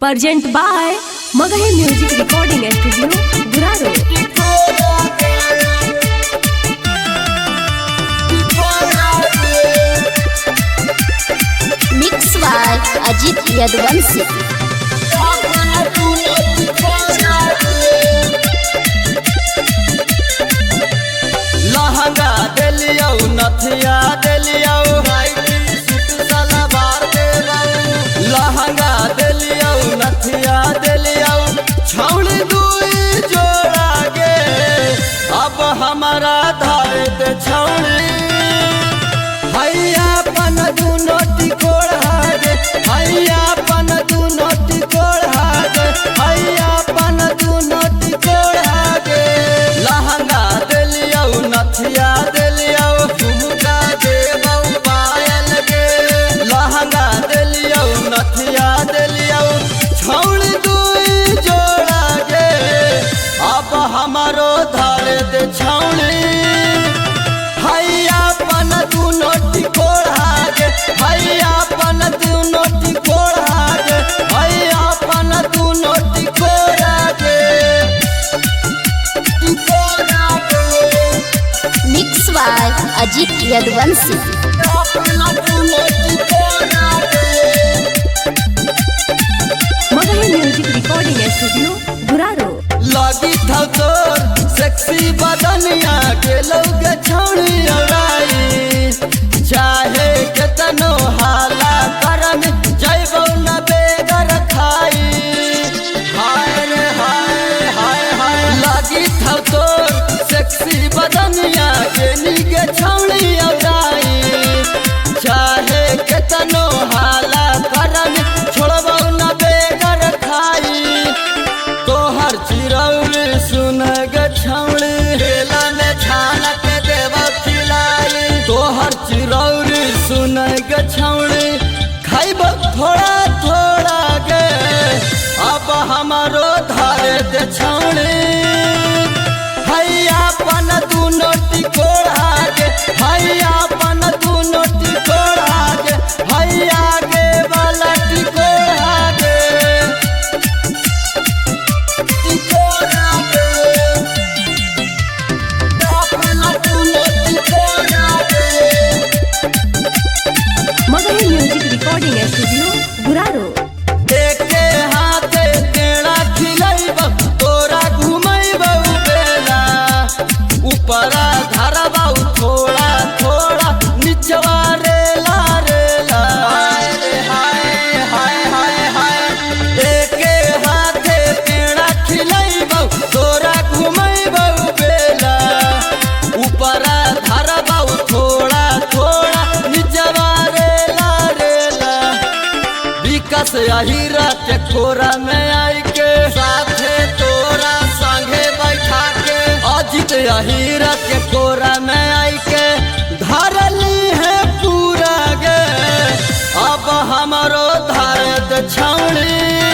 Present by Magahi Music Recording Studio, Guraro. Mix by Ajit Yadvansi. लहंगा देलियो नथिया देलियो सलवार देलियो लहंगा देलियो नथिया देलियो छौड़ी दुई जोड़ा गे अब हमारा धारे दे छौड़ी हैया पन दुनो टिकोड़ा गे हैया पन दुनो टिकोड़ा गे हैया पन दुनो टिकोड़ा गे लहंगा देलियो नथिया देलियो झुमका देबौ पायल गे लहंगा देलियो नथिया देलियो छौड़ी दुई जोड़ा गे अब हमारो धारे दे छौड़ी हैया पन दुनो टिकोड़ा गे हैया पन दुनो टिकोड़ा गे हैया पन दुनो टिकोड़ा गे Mix by Ajit Yadvansi. Magahi Music Recording Studio, Guraro. लगी था तोर सेक्सी बदनिया के लोग छौड़ी औराई चाहे केतनो हाला करम जैबौ न बेगर खाई हाय रे हाय हाय हाय लगी था तोर सेक्सी बदनिया के निगे छौड़ी औराई चाहे केतनो हाला करम छोड़बौ न बेगर खाई तोहर चिरौरी सुन ग छौड़ी हेला में छान के देव खिलाई तोहर चिरौरी सुन ग छौड़ी खाइब थोड़ा थोड़ा गे अब हमारो धारे दे छौड़ी हैया पन दुनो टिकोड़ा गे हैया पन दुनो टिकोड़ा गे हैया गे वाला टिकोड़ा गे Magahi Music Recording Studio, Guraro. एके हाथे केड़ा खिलैब तोरा घुमैबौ बेला ऊपरा धरबौ थोड़ा थोड़ा निचवा रेला रेला हाय रे हाय हाय हाय हाय एके हाथे केड़ा खिलैबौ तोरा घुमैबौ बेला ऊपरा धरबौ थोड़ा थोड़ा निचवा रेला रेला विकास अहिरा के कोरा में आई के साथे तोरा संगे बैठा के अजित अहिरा के कोरा में आई के धरली है पूरा गे अब हमारो धारे छौड़ी